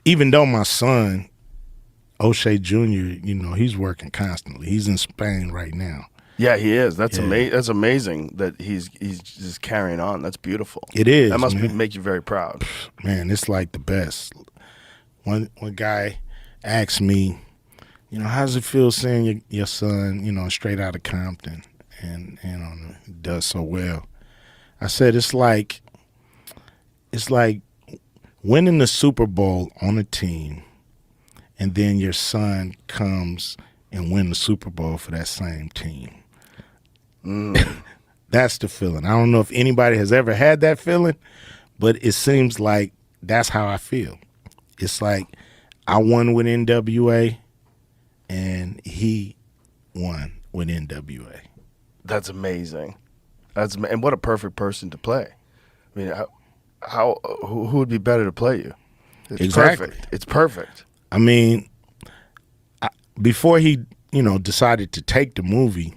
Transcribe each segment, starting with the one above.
even though my son, O'Shea Jr., you know, he's working constantly. He's in Spain right now. Yeah, he is. That's That's amazing that he's just carrying on. That's beautiful. It is. That must make you very proud. Man, it's like the best. One guy asked me, you know, how does it feel seeing your son, you know, straight out of Compton and you know, does so well? I said it's like winning the Super Bowl on a team, and then your son comes and win the Super Bowl for that same team. That's the feeling. I don't know if anybody has ever had that feeling, but it seems like that's how I feel. It's like I won with NWA, and he won with NWA. That's amazing. And what a perfect person to play. I mean, who would be better to play you? It's Exactly. Perfect. It's perfect. I mean, before he, you know, decided to take the movie,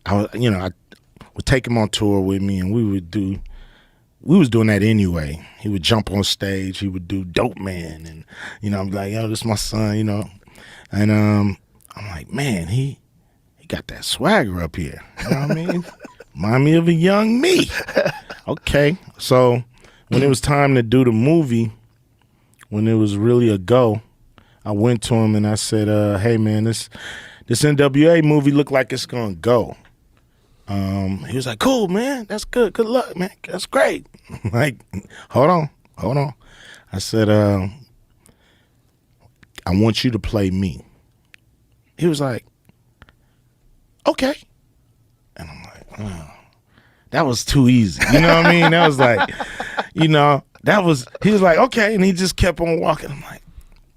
I would take him on tour with me, and we was doing that anyway. He would jump on stage, he would do Dope Man, and you know, I'm like, yo, this is my son, you know, and I'm like, man, he got that swagger up here. You know what I mean? Remind me of a young me. Okay, so when it was time to do the movie, when it was really a go, I went to him and I said, hey man, this NWA movie looked like it's gonna go. He was like, cool, man. That's good. Good luck, man. That's great. Like, hold on. I said, I want you to play me. He was like, okay. And I'm like, oh, that was too easy. You know what I mean? That was like, you know, he was like, okay. And he just kept on walking. I'm like,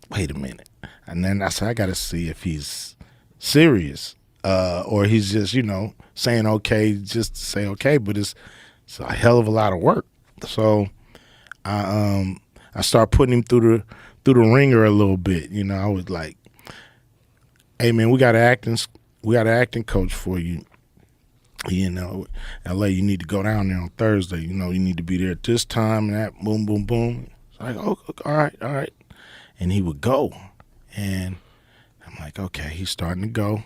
wait a minute. And then I said, I got to see if he's serious or he's just, you know, saying okay just to say okay, but it's a hell of a lot of work. So I started putting him through the ringer a little bit. You know, I was like, hey man, we got an acting coach for you. You know, LA, you need to go down there on Thursday. You know, you need to be there at this time and that, boom, boom, boom. It's like, oh, all right. And he would go. And I'm like, okay, he's starting to go.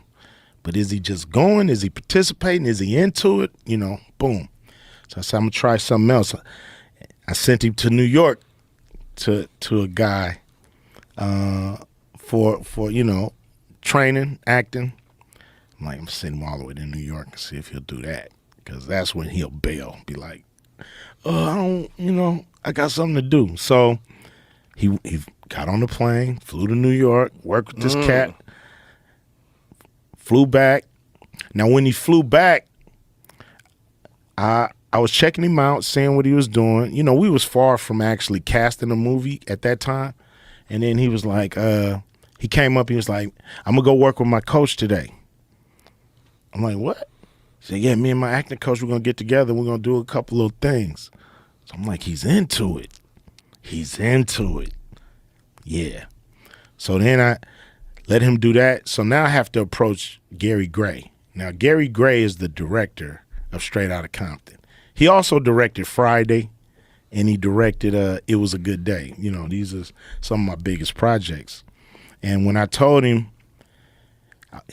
But is he just going? Is he participating? Is he into it? You know, boom. So I said, I'm going to try something else. I sent him to New York to a guy for you know, training, acting. I'm like, I'm going to send him all the way to New York and see if he'll do that. Because that's when he'll bail. Be like, I don't, you know, I got something to do. So he got on the plane, flew to New York, worked with this cat. Flew back. Now, when he flew back, I was checking him out, seeing what he was doing. You know, we was far from actually casting a movie at that time. And then he was like, he came up, he was like, I'm going to go work with my coach today. I'm like, what? He said, yeah, me and my acting coach, we're going to get together. We're going to do a couple of things. So I'm like, he's into it. Yeah. So then I let him do that. So now I have to approach Gary Gray. Now, Gary Gray is the director of Straight Outta Compton. He also directed Friday, and he directed It Was a Good Day. You know, these are some of my biggest projects. And when I told him,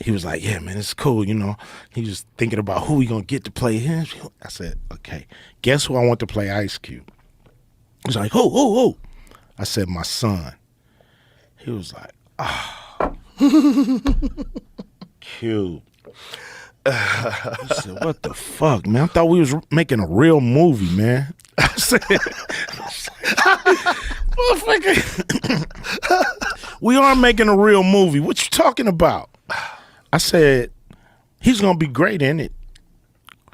he was like, yeah, man, it's cool. You know, he was thinking about who we going to get to play him. I said, okay, guess who I want to play Ice Cube? He was like, who? I said, my son. He was like, Cube. He said, what the fuck, man? I thought we was making a real movie, man. I said, we are making a real movie. What you talking about? I said, he's going to be great in it.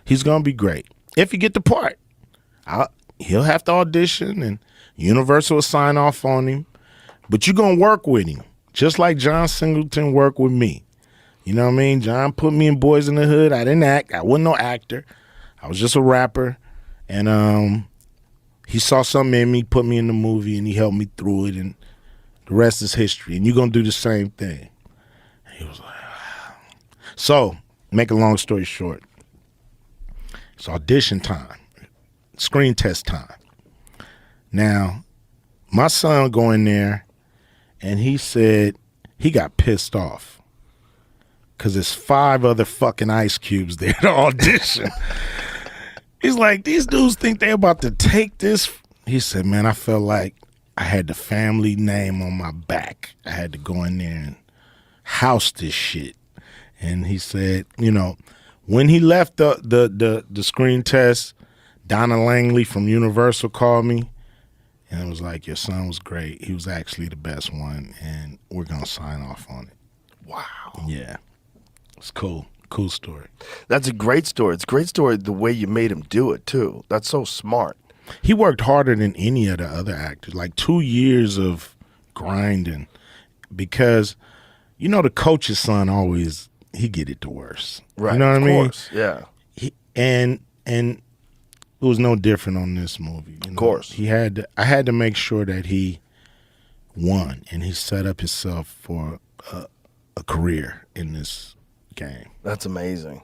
He's going to be great. If you get the part, he'll have to audition and Universal will sign off on him. But you're going to work with him. Just like John Singleton worked with me. You know what I mean? John put me in Boys in the Hood. I didn't act. I wasn't no actor. I was just a rapper. And he saw something in me, put me in the movie, and he helped me through it. And the rest is history. And you're going to do the same thing. And he was like, wow. So, make a long story short, it's audition time, screen test time. Now, my son go in there, and he said he got pissed off because there's 5 other fucking Ice Cubes there to audition. He's like, these dudes think they're about to take this. He said, man, I felt like I had the family name on my back. I had to go in there and house this shit. And he said, you know, when he left the screen test, Donna Langley from Universal called me and it was like, your son was great. He was actually the best one, and we're going to sign off on it. Wow. Yeah. It's cool. Cool story. That's a great story. It's a great story the way you made him do it, too. That's so smart. He worked harder than any of the other actors, like 2 years of grinding, because, you know, the coach's son always, he get it the worst. Right. You know what I mean? Of course, yeah. And it was no different on this movie. You know? Of course. I had to make sure that he won, and he set up himself for a career in this game. That's amazing.